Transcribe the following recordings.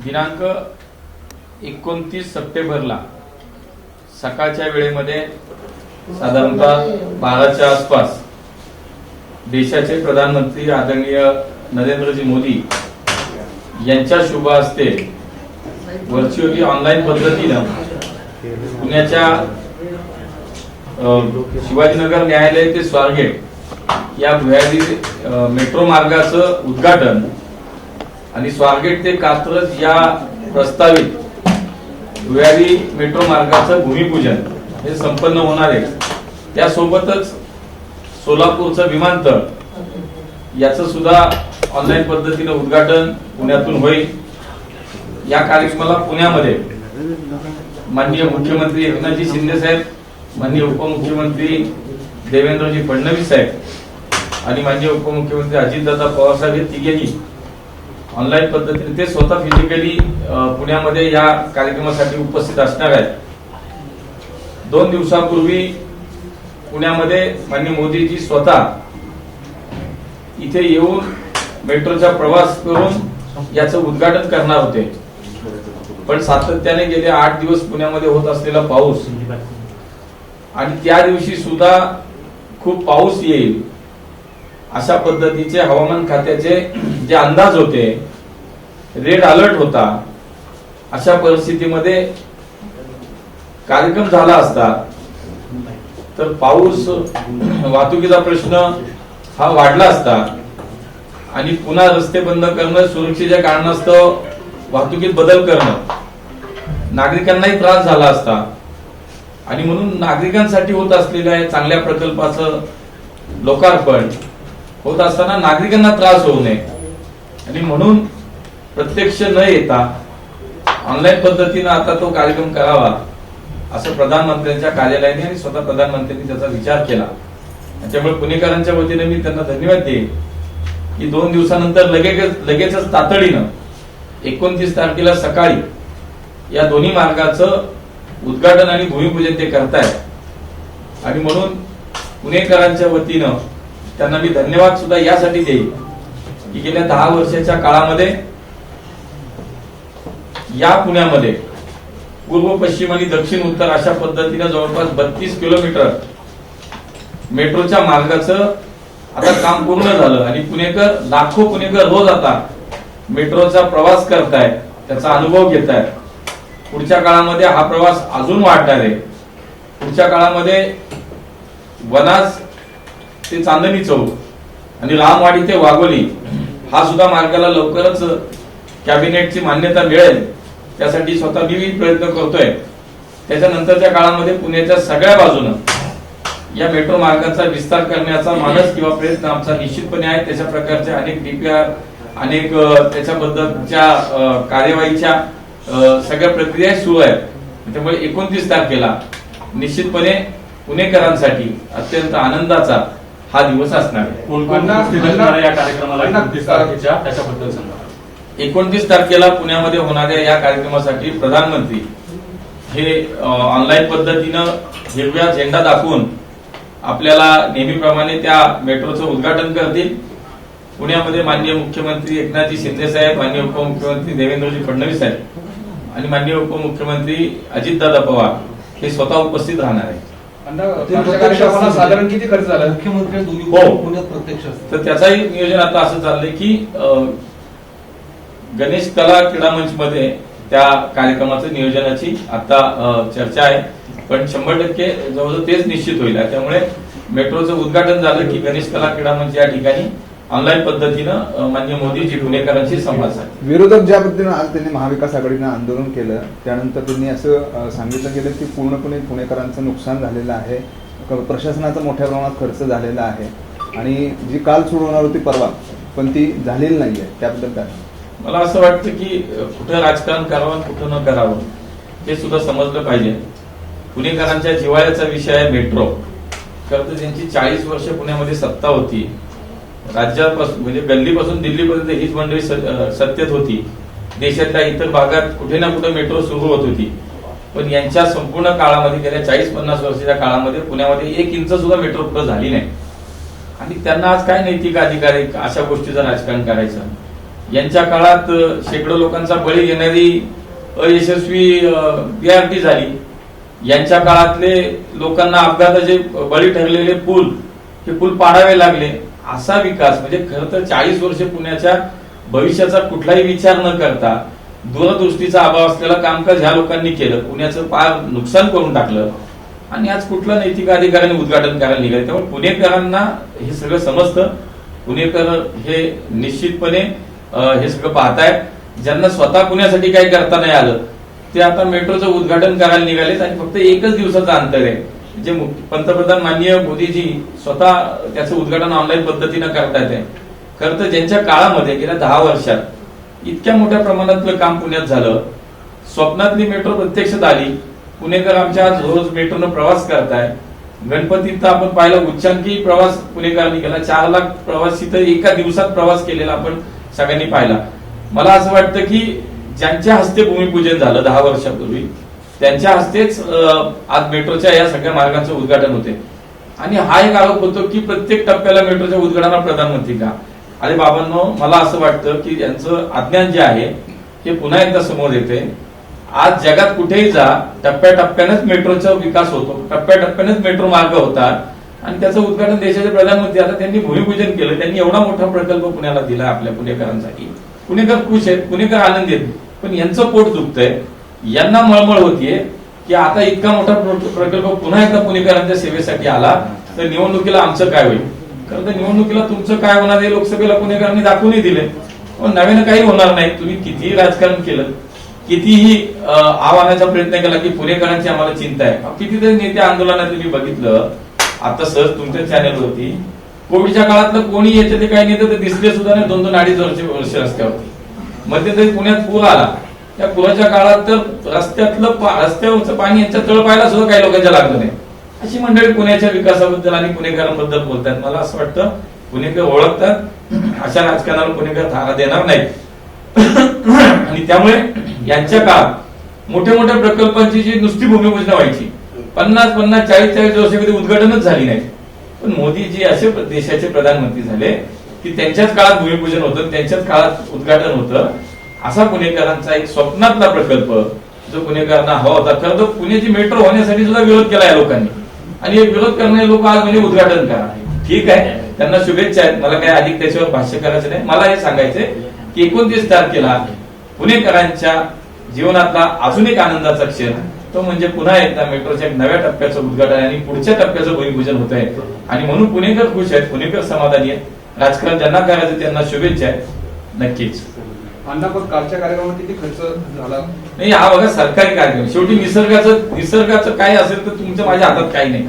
दिनांक 29 सप्टेंबरला सकाळच्या वेळेमध्ये साधारणतः 12च्या आसपास देशाचे प्रधानमंत्री आदरणीय नरेंद्रजी मोदी यांच्या शुभ हस्ते व्हर्च्युअली ऑनलाईन पद्धतीनं पुण्याच्या शिवाजीनगर न्यायालय ते स्वारगेट या भुयारी मेट्रो मार्गाचं उद्घाटन आणि स्वारगेट ते कात्रज या प्रस्तावित भुयारी मेट्रो मार्गाचं भूमिपूजन हे संपन्न होणार आहे। त्यासोबतच सोलापूरचं विमानतळ याचं सुद्धा ऑनलाईन पद्धतीने उद्घाटन पुण्यातून होईल। या कार्यक्रमाला पुण्यामध्ये माननीय मुख्यमंत्री एकनाथजी शिंदे साहेब, माननीय उपमुख्यमंत्री देवेंद्रजी फडणवीस साहेब आणि माननीय उपमुख्यमंत्री अजितदादा पवार साहेब हे तिघेही ऑनलाईन पद्धतीने ते स्वतः फिजिकली पुण्यामध्ये या कार्यक्रमासाठी उपस्थित असणार आहेत। 2 दिवसापूर्वी पुण्यामध्ये माननीय मोदीजी स्वतः इथे येऊन मेट्रोचा प्रवास करून याचं उद्घाटन करणार होते, पण सातत्याने गेले 8 दिवस पुण्यामध्ये होत असलेला पाऊस आणि त्या दिवशी सुद्धा खूप पाऊस येईल अशा पद्धतीचे हवामान खात्याचे जे अंदाज होते, रेड अलर्ट होता, अशा परिस्थितीमध्ये कार्यक्रम झाला असता तर पाऊस वाहतुकीचा प्रश्न हा वाढला असता आणि पुन्हा रस्ते बंद करणं, सुरक्षेच्या कारणास्तव वाहतुकीत बदल करणं नागरिकांनाही त्रास झाला असता आणि म्हणून नागरिकांसाठी होत असलेल्या चांगल्या प्रकल्पाचं लोकार्पण होत असताना नागरिकांना त्रास होऊ नये आणि म्हणून प्रत्यक्ष न येता ऑनलाईन पद्धतीने आता तो कार्यक्रम करावा असं प्रधानमंत्र्यांच्या कार्यालयाने आणि स्वतः प्रधानमंत्र्यांनी त्याचा विचार केला। त्यामुळे पुणेकरांच्या वतीने मी त्यांना धन्यवाद देईन की 2 दिवसानंतर लगेचच तातडीनं 29 तारखेला सकाळी या दोन्ही मार्गाचं उद्घाटन आणि भूमिपूजन ते करतायत आणि म्हणून पुणेकरांच्या वतीनं त्यांना मी धन्यवाद सुद्धा यासाठी देईन की गेल्या 10 वर्षाच्या काळामध्ये या पुण्यामध्ये पूर्व पश्चिम आणि दक्षिण उत्तर अशा पद्धतीने जवळपास 32 किलोमीटर मेट्रोच्या मार्गाचं आता काम पूर्ण झालं आणि लाखो पुणेकर रोज आता मेट्रोचा प्रवास करतायत, त्याचा अनुभव घेतायत। पुढच्या काळामध्ये हा प्रवास अजून वाढणार आहे। पुढच्या काळामध्ये वनाज ते चांदणी चौक आणि रामवाडी ते वाघोली हा सुद्धा मार्गाला लवकरच कॅबिनेटची मान्यता मिळेल, त्यासाठी स्वतः मी प्रयत्न करतोय। त्याच्यानंतरच्या काळामध्ये पुण्याच्या सगळ्या बाजूनं या मेट्रो मार्गाचा विस्तार करण्याचा मानस किंवा प्रयत्न आमचा निश्चितपणे आहे। त्याच्या प्रकारच्या अनेक डीपीआर, अनेक त्याच्याबद्दलच्या कार्यवाहीच्या सगळ्या प्रक्रिया सुरू आहेत। त्यामुळे 29 तारखेला निश्चितपणे पुणेकरांसाठी अत्यंत आनंदाचा हा दिवस असणार आहे। या कार्यक्रमाला 29 तारखेला पुण्यामध्ये होणाऱ्या या कार्यक्रमासाठी प्रधानमंत्री हे ऑनलाईन पद्धतीनं हिरव्या झेंडा दाखवून आपल्याला नेहमीप्रमाणे त्या मेट्रोचं उद्घाटन करतील। पुण्यामध्ये माननीय मुख्यमंत्री एकनाथजी शिंदे साहेब, माननीय उपमुख्यमंत्री देवेंद्रजी फडणवीस साहेब आणि माननीय उपमुख्यमंत्री अजितदादा पवार हे स्वतः उपस्थित राहणार आहेत। साधारण किती खर्च झाला मुख्यमंत्री पुण्यात प्रत्यक्ष? तर त्याचाही नियोजन आता असं चाललंय की गणेश कला क्रीडा मंच मध्ये त्या कार्यक्रमाचं नियोजनाची आता चर्चा आहे, पण 100% जवळजवळ तेच निश्चित होईल। त्यामुळे मेट्रोचं उद्घाटन झालं की गणेश कला क्रीडा मंच या ठिकाणी ऑनलाईन पद्धतीनं माननीय मोदीजी पुणेकरांशी संवाद साधले। विरोधक ज्या पद्धतीने आज त्यांनी महाविकास आघाडीनं आंदोलन केलं त्यानंतर त्यांनी असं सांगितलं गेलं की पूर्णपणे पुणेकरांचं नुकसान झालेलं आहे, प्रशासनाचा मोठ्या प्रमाणात खर्च झालेला आहे आणि जी काल सुरू होणार होती परवा पण ती झालेली नाहीये, त्याबद्दल काय? मला असं वाटतं की कुठं राजकारण करावं कुठं न करावं हे सुद्धा समजलं पाहिजे। पुणेकरांच्या जिव्हाळ्याचा विषय आहे मेट्रो। खरं तर त्यांची 40 वर्ष पुण्यामध्ये सत्ता होती, राज्यापासून म्हणजे गल्लीपासून दिल्लीपर्यंत हीच मंडळी सत्तेत होती, देशातल्या इतर भागात कुठे ना कुठे मेट्रो सुरू होत होती, पण यांच्या संपूर्ण काळामध्ये गेल्या 40-50 वर्षाच्या काळामध्ये पुण्यामध्ये 1 इंच सुद्धा मेट्रो पुढे झाली नाही आणि त्यांना आज काय नैतिक अधिकार आहे अशा गोष्टीचं राजकारण करायचं? यांच्या काळात शेकडो लोकांचा बळी घेणारी अयशस्वी BRT झाली. यांच्या काळातले लोकांना अपघाताचे बळी ठरलेले पूल, हे पूल पाडावे लागले. असा विकास म्हणजे खरं तर 40 वर्ष पुण्याच्या भविष्याचा कुठलाही विचार न करता दूरदृष्टीचा अभाव असलेलं कामकाज ह्या लोकांनी केलं. पुण्याचं पार नुकसान करून टाकलं आणि आज कुठल्या नैतिक अधिकाऱ्याने उद्घाटन करायला निघाले. त्यामुळे पुणेकरांना हे सगळं समजतं. पुणेकर हे निश्चितपणे हे सगळं पाहतायत. ज्यांना स्वतः पुण्यासाठी काही करता नाही आलं ते आता मेट्रोचं उद्घाटन करायला निघालेत आणि फक्त एकच दिवसाचं अंतर आहे. जे पंतप्रधान माननीय मोदीजी स्वतः त्याचं उद्घाटन ऑनलाईन पद्धतीनं करतायत. खरं तर ज्यांच्या काळामध्ये गेल्या 10 वर्षात इतक्या मोठ्या प्रमाणातलं काम पुण्यात झालं, स्वप्नातली मेट्रो प्रत्यक्षात आली. पुणेकर आमच्या आज रोज मेट्रोनं प्रवास करताय. गणपतीत आपण पाहिलं उच्चांकी प्रवास पुणेकरांनी केला. 4 लाख प्रवासी तर एका दिवसात प्रवास केलेला आपण सगळ्यांनी पाहिला. मला असं वाटतं की ज्यांच्या हस्ते भूमिपूजन झालं 10 वर्षापूर्वी त्यांच्या हस्तेच आज मेट्रोच्या या सगळ्या मार्गांचं उद्घाटन होते. आणि हा एक आरोप होतो की प्रत्येक टप्प्याला मेट्रोच्या उद्घाटनाला प्रधानमंत्री का. अरे बाबांनो, मला असं वाटतं की यांचं अज्ञान जे आहे हे पुन्हा एकदा समोर येते. आज जगात कुठेही जा, टप्प्याटप्प्यानेच मेट्रोचा विकास होतो, टप्प्याटप्प्यानेच मेट्रो मार्ग होतात आणि त्याचं उद्घाटन देशाचे प्रधानमंत्री आता त्यांनी भूमिपूजन केलं. त्यांनी एवढा मोठा प्रकल्प पुण्याला दिला आपल्या पुणेकरांसाठी. पुणेकर खुश आहेत, पुणेकर आनंदी आहेत. पण यांचं पोट दुखतंय, यांना मळमळ होतीये की आता इतका मोठा प्रकल्प पुन्हा एकदा पुणेकरांच्या सेवेसाठी आला तर निवडणुकीला आमचं काय होईल. खरं तर निवडणुकीला तुमचं काय होणार हे लोकसभेला पुणेकरांनी दाखवूनही दिले. नव्यानं काही होणार नाही. तुम्ही कितीही राजकारण केलं, कितीही आव्हानाचा प्रयत्न केला की पुणेकरांची आम्हाला चिंता आहे. कितीतरी नेते आंदोलनात तुम्ही बघितलं. आता सहज तुमच्या चॅनलवरती कोविडच्या काळातलं कोणी याच्यातले काही नेते तर दिसले सुद्धा नाही. 2-2, 2.5 वर्ष रस्त्यावरती. मध्यंतरी पुण्यात पूर आला. त्या पुराच्या काळात तर रस्त्यावरचं पाणी यांच्या तळपायला सुद्धा काही लोकांच्या लागलं नाही. अशी मंडळी पुण्याच्या विकासाबद्दल आणि पुणेकरांबद्दल बोलतात. मला असं वाटतं पुणेकर ओळखतात, अशा राजकारणाला पुणेकर थारा देणार नाहीत. आणि त्यामुळे यांच्या काळात मोठ्या मोठ्या प्रकल्पांची जी नुसती भूमिपूजन व्हायची 50-50, 40-40 वर्ष कधी उद्घाटनच झाली नाही. पण मोदीजी असे देशाचे प्रधानमंत्री झाले की त्यांच्याच काळात भूमिपूजन होतं, त्यांच्याच काळात उद्घाटन होतं. असा पुणेकरांचा एक स्वप्नातला प्रकल्प जो पुणेकरांना हवा होता. खरं तर पुण्याची मेट्रो होण्यासाठी सुद्धा विरोध केला या लोकांनी आणि विरोध करणारे लोक आज म्हणजे उद्घाटन करा. ठीक आहे, त्यांना शुभेच्छा आहेत. मला काय अधिक त्याच्यावर भाष्य करायचं नाही. मला हे सांगायचंय की 29 तारखेला पुणेकरांच्या जीवनातला अजून एक आनंदाचा क्षण तो म्हणजे पुन्हा एकदा मेट्रोच्या नव्या टप्प्याचं उद्घाटन आणि पुढच्या टप्प्याचं भूमिपूजन होत आहे. आणि म्हणून पुणेकर खुश आहेत, पुणेकर समाधानी आहेत. राजकारण ज्यांना करायचं त्यांना शुभेच्छा आहेत नक्कीच. अण्णा, पण कालच्या कार्यक्रमात किती खर्च झाला? नाही, हा बघा सरकारी कार्यक्रम. शेवटी निसर्गाचं काय असेल तर तुमच्या माझ्या हातात काही नाही.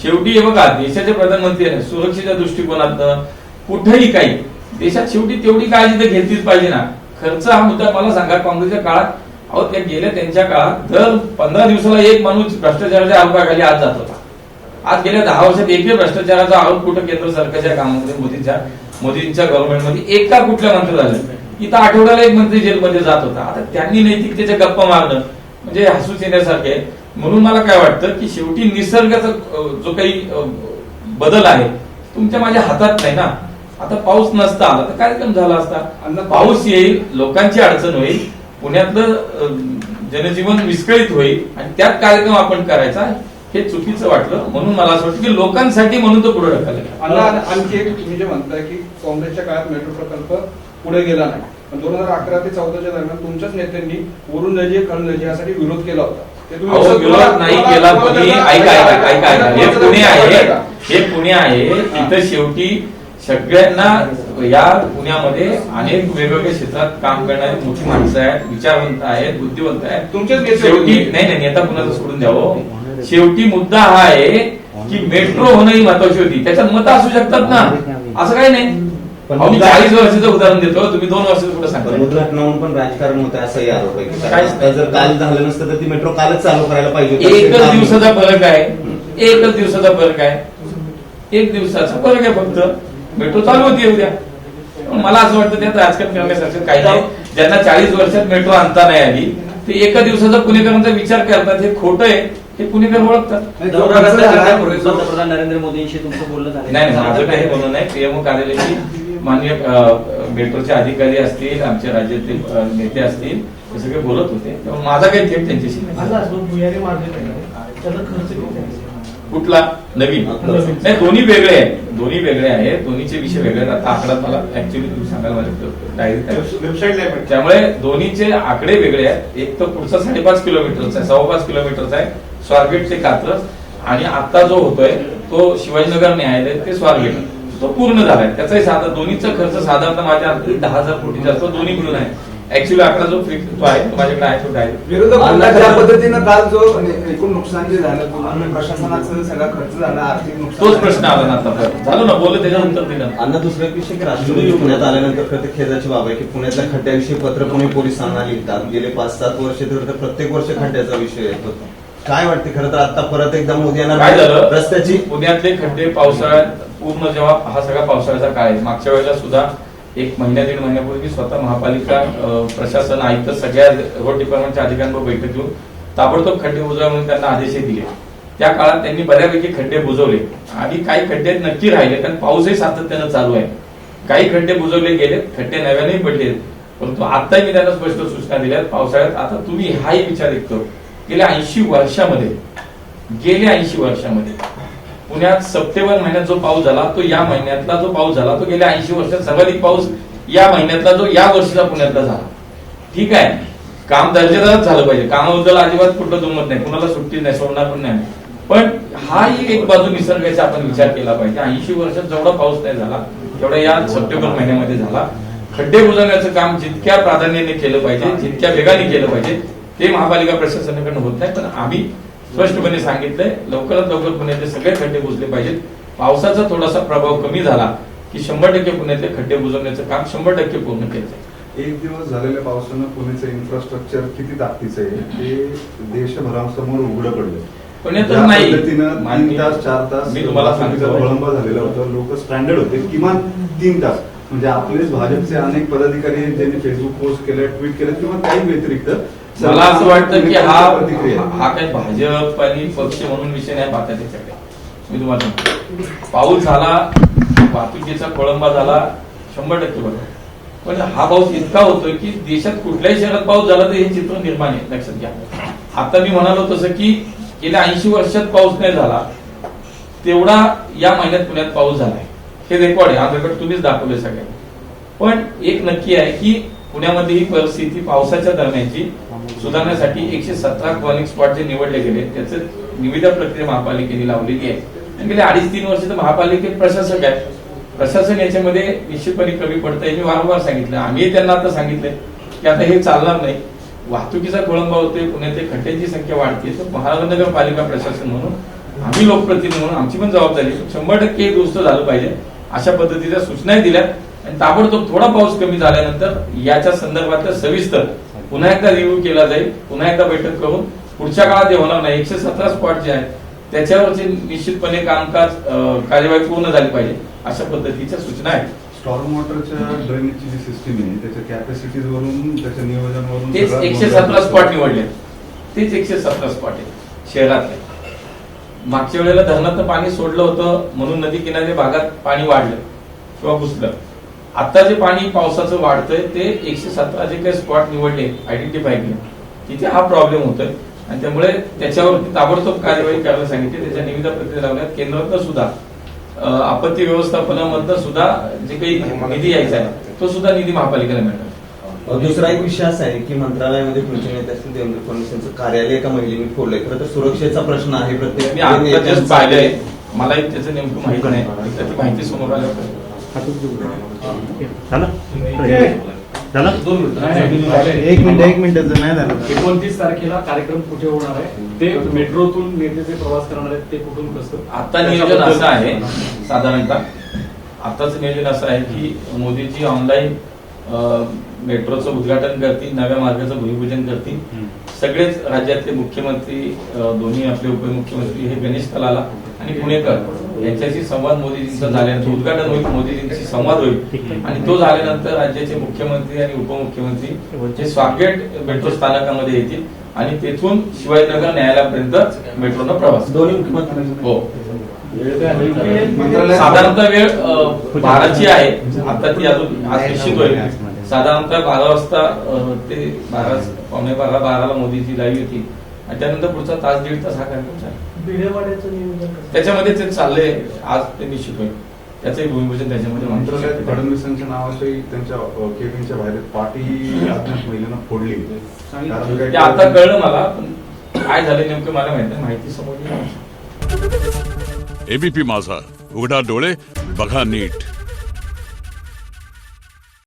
शेवटी हे बघा देशाचे प्रधानमंत्री आहे, सुरक्षेच्या दृष्टिकोनातनं कुठेही काही देशात शेवटी तेवढी काळजी तर घेतलीच पाहिजे ना. खर्च हा मुद्दा मला सांगा, काँग्रेसच्या काळात अहो त्या गेल्या त्यांच्या काळात दर 15 दिवसाला एक माणूस भ्रष्टाचाराच्या आरोपाखाली आज जात होता. आज गेल्या 10 वर्षात एकही भ्रष्टाचाराचा आरोप कुठं केंद्र सरकारच्या कामामध्ये मोदींच्या गव्हर्नमेंटमध्ये एका कुठल्या मंत्री झालं. इथं आठवड्याला एक मंत्री जेलमध्ये जात होता. आता त्यांनी नैतिकतेच्या गप्पा मारणं म्हणजे हसूच येण्यासारखे. म्हणून मला काय वाटतं की शेवटी निसर्गाचा जो काही बदल आहे तुमच्या माझ्या हातात नाही ना. आता पाऊस नसता आला तर कार्यक्रम झाला असता. पाऊस येईल, लोकांची अडचण होईल, पुण्यातलं जनजीवन विस्कळीत होईल आणि त्यात कार्यक्रम आपण करायचा हे चुकीचं वाटलं. म्हणून मला असं वाटतं की लोकांसाठी म्हणून तो पुढे ढकलला. आणखी एक तुम्ही जे म्हणताय की काँग्रेसच्या काळात मेट्रो प्रकल्प पुढे गेला नाही, पण 2011 ते 2014 दरम्यान तुमच्याच नेत्यांनी वरून नजी खळ नजी यासाठी विरोध केला होता. विरोध नाही केला कोणी. ऐका, हे पुणे आहे, हे पुणे आहे. इथं शेवटी सगळ्यांना या पुण्यामध्ये अनेक वेगवेगळ्या क्षेत्रात काम करणारी मोठी माणसं आहेत, विचारवंत आहेत, बुद्धिवंत आहेत. तुमच्याच शेवटी नाही नेता कुणाचं सोडून द्यावं. शेवटी मुद्दा हा आहे की मेट्रो होणं ही महत्वाची होती. त्याच्यात मतं असू शकतात ना, असं काही नाही. मी 40 वर्षाचं उदाहरण देतो, तुम्ही 2 वर्षाचं कुठं सांगता. उद्घाटनावरून पण राजकारण होतं असंही आरोप आहे. जर काल झालं नसतं तर ती मेट्रो कालच चालू करायला पाहिजे. एकच दिवसाचा फरक आहे, एकच दिवसाचा फरक आहे, एक दिवसाचा फरक आहे फक्त. मेट्रो चालू होती उद्या. मला असं वाटतं त्यात राजकारण करण्यासारखं काही नाही. ज्यांना 40 वर्षात मेट्रो आणता नाही आली ते एका दिवसाचा पुणेकरांचा विचार करतात, हे खोटं आहे, हे पुणेकर ओळखतात. पंतप्रधान नरेंद्र मोदींशी तुमचं बोलणं झालं? नाही, माझं काही बोलणं नाही. पीएमओ कार्यालयाशी माननीय मेट्रोचे अधिकारी असतील, आमचे राज्यातील नेते असतील, हे सगळे बोलत होते. त्यामुळे माझा काही थेट त्यांच्याशी नाही. कुठला नवीन नाही, दोन्ही वेगळे आहेत, दोन्ही वेगळे आहेत, दोन्हीचे विषय वेगळे आहेत. आता आकडा मला ऍक्च्युली तुम्ही सांगायला माझ्या त्यामुळे दोन्हीचे आकडे वेगळे आहेत. एक तर पुढचा 5.5 किलोमीटरचा आहे, 5.25 किलोमीटरचा आहे स्वारगेट ते कात्रज, आणि आता जो होतोय तो शिवाजीनगर न्यायालय ते स्वारगेट तो पूर्ण झालाय. त्याचाही दोन्हीचा खर्च साधारणतः माझ्या अंदाजे 10,000 कोटी जास्त दोन्ही मिळून आहे. ऍक्च्युअली आकडा जो फिक्स तो आहे तो माझ्याकडे आहे, तो आहे. विरोधक म्हणतात ज्या पद्धतीनं काल जो एकूण नुकसान जे झालं पूर्ण प्रशासनाचा सगळा खर्च झाला, आर्थिक नुकसान, तोच प्रश्न आला ना आता. झालं ना, बोलत त्याच्यावर उत्तर दिलं. अण्णा, दुसरा एक विषय की राष्ट्रपती पुण्यात आल्यानंतर खरं खेदाची बाब आहे की पुण्यातल्या खड्ड्याविषयी पत्र पुणे पोलिसांना लिहितात. गेले 5-7 वर्ष तर प्रत्येक वर्ष खड्ड्याचा विषय येतो. काय वाटते खरं तर आता परत एकदा मोदी यांना काय झालं, रस्त्याची पुण्यातले खड्डे पावसाळ्यात पूर्ण जेव्हा हा सगळा पावसाळ्याचा काळ आहे, मागच्या वेळेला सुद्धा 1 महिन्या-1.5 महिन्यापूर्वी स्वतः महापालिका प्रशासन आयुक्त सगळ्या रोड डिपार्टमेंटच्या अधिकाऱ्यांबरोबर बैठक घेऊन ताबडतोब खड्डे बुजवा म्हणून त्यांना आदेश दिले. त्या काळात त्यांनी बऱ्यापैकी खड्डे बुजवले आणि काही खड्डे नक्की राहिले, कारण पाऊसही सातत्यानं चालू आहे. काही खड्डे बुजवले गेले, खड्डे नव्यानेही पडले, परंतु आताही मी त्यांना स्पष्ट सूचना दिल्या पावसाळ्यात. आता तुम्ही हाही विचार येतो, गेल्या 80 वर्षामध्ये पुण्यात सप्टेंबर महिन्यात जो पाऊस झाला तो या महिन्यातला जो पाऊस झाला तो गेल्या 80 वर्षात सर्वाधिक पाऊस या महिन्यातला जो या वर्षीचा पुण्यातला झाला. ठीक आहे, काम दर्जेदारच झालं पाहिजे, कामाबद्दल अजिबात कुठलं दुमत नाही, कुणाला सुट्टी नाही, सोडणार पण नाही. पण हाही एक बाजू निसर्गाचा आपण विचार केला पाहिजे. 80 वर्षात जेवढा पाऊस नाही झाला तेवढा या सप्टेंबर महिन्यामध्ये झाला. खड्डे बुजवण्याचं काम जितक्या प्राधान्याने केलं पाहिजे, जितक्या वेगाने केलं पाहिजे ते महापालिका प्रशासनाकडून होत नाही. पण आम्ही स्पष्टपणे सांगितलंय लवकरात लवकर पुण्यातले सगळे खड्डे बुजले पाहिजेत. पावसाचा थोडासा प्रभाव कमी झाला की 100% पुण्यातले खड्डे बुजवण्याचं काम 100% पूर्ण केलं जाईल. एक दिवस झालेल्या पावसानं पुण्याचं इन्फ्रास्ट्रक्चर किती ताकदीचं आहे ते देशभरासमोर उघडं पडलं. पुण्यातच नाही, 3 तास 4 तास मी तुम्हाला सांगतो विळंब झालेला होता. लोक स्ट्रँडर्ड होते किमान 3 तास. म्हणजे आपलेच भाजपचे अनेक पदाधिकारी आहेत ज्यांनी फेसबुक पोस्ट केले, ट्विट केले किंवा काही व्यतिरिक्त. मला असं वाटतं की हा काही भाजप आणि पक्ष म्हणून विषय नाही पाहता त्याच्याकडे. मी तुम्हाला सांगतो, पाऊस झाला, वाहतुकीचा खोळंबा झाला 100% बरोबर, पण हा पाऊस इतका होतोय की देशात कुठल्याही शहरात पाऊस झाला तर हे चित्र निर्माण आहे, लक्षात घ्या. आता मी म्हणालो तसं की गेल्या 80 वर्षात पाऊस नाही झाला तेवढा या महिन्यात पुण्यात पाऊस झालाय. हे रेकॉर्ड आहे, हा रेकॉर्ड तुम्हीच दाखवले सगळ्यांनी. पण एक नक्की आहे की पुण्यामध्ये ही परिस्थिती पावसाच्या दरम्यानची सुधारण्यासाठी 117 कॉर्निंग स्पॉट जे निवडले गेले त्याचं निविदा प्रक्रिया महापालिकेने लावलेली आहे. गेले 2.5-3 वर्ष तर महापालिकेत प्रशासक आहे, प्रशासन याच्यामध्ये निश्चितपणे कमी पडतंय. मी वारंवार सांगितलं, आम्ही त्यांना आता सांगितलंय की आता हे चालणार नाही, वाहतुकीचा खोळंबा होतोय, पुण्यातल्या खड्ड्यांची संख्या वाढते, तर महानगरपालिका प्रशासन म्हणून आम्ही लोकप्रतिनिधी म्हणून आमची पण जबाबदारी 100% दुरुस्त झालं पाहिजे अशा पद्धतीच्या सूचनाही दिल्या. आणि ताबडतोब थोडा पाऊस कमी झाल्यानंतर याच्या संदर्भात सविस्तर पुन्हा एकदा रिव्ह्यू केला जाईल, पुन्हा एकदा बैठक करून पुढच्या काळात हे होणार नाही. 117 स्पॉट जे आहेत त्याच्यावरचे निश्चितपणे कामकाज कार्यवाही पूर्ण झाली पाहिजे अशा पद्धतीच्या सूचना आहेत. स्टॉर्म वॉटरच्या ड्रेनेजची जी सिस्टीम आहे त्याच्या कॅपॅसिटीज वरून त्याच्या नियोजनावरून तेच 117 स्पॉट निवडले, तेच 117 स्पॉट आहे शहरातले. मागच्या वेळेला धरणातनं पाणी सोडलं होतं म्हणून नदी किनारी भागात पाणी वाढलं किंवा घुसलं. आता जे पाणी पावसाचं वाढतंय ते 117 जे काही स्पॉट निवडले, आयडेंटिफाय केले, तिथे हा प्रॉब्लेम होतोय आणि त्यामुळे त्याच्यावरती ताबडतोब कार्यवाही करायला सांगितली. त्याच्या निविदा प्रक्रिया लावल्यात. केंद्रातनं सुद्धा आपत्ती व्यवस्थापनामधनं सुद्धा जे काही निधी यायचा आहे तो सुद्धा निधी महापालिकेला मिळणार. दुसरा एक विषय असा आहे की मंत्रालयामध्ये पुढचे नेते असतील देवेंद्र फडणवीस यांचं कार्यालय एका महिलेने फोडलंय. खरं तर सुरक्षेचा प्रश्न आहे प्रत्येक. मी आता जस्ट पाहिलंय, मला त्याचं नेमकं माहिती नाही, त्याची माहिती समोर आल्यावर एक मिनिट नाही झालं. 29 तारखेला कार्यक्रम कुठे होणार आहे, ते मेट्रोतून नेते जे प्रवास करणार आहेत ते कुठून कसं. आता नियोजन असं आहे, साधारणतः आताच नियोजन असं आहे की मोदीजी ऑनलाईन मेट्रोचं उद्घाटन करतील, नव्या मार्गाचं भूमिपूजन करतील. सगळेच राज्यातले मुख्यमंत्री, दोन्ही आपले उपमुख्यमंत्री हे गणेश कलाला आणि पुणेकर यांच्याशी संवाद मोदीजींचा झाल्यानंतर उद्घाटन होईल, मोदीजींशी संवाद होईल आणि तो झाल्यानंतर राज्याचे मुख्यमंत्री आणि उपमुख्यमंत्री हे स्वारगेट मेट्रो स्थानकामध्ये येतील आणि तेथून शिवाजीनगर न्यायालयापर्यंत मेट्रोनं प्रवास. दोन्ही मुख्यमंत्री हो. मंत्रालयात साधारणतः वेळ 12ची आहे. आता ती अजून आज निश्चित होईल. साधारणतः 12 वाजता ते 12:15 मोदीची लाईव्ह होती आणि त्यानंतर पुढचा तास दीड तास हा कार्यक्रम चालेल. त्याच्यामध्ये ते चाललंय. आज ते निश्चित होईल. त्याचंही भूमिपूजन त्याच्यामध्ये होणार. मंत्रालयात फडणवीसांच्या नावाची त्यांच्या केबिनच्या बाहेर पाठी अज्ञात महिलांना फोडली. कारण ते काय- आता कळलं मला, पण काय झालं नेमकं मला माहिती नाही. माहिती समोर एबीपी माझा, उघडा डोळे बघा नीट.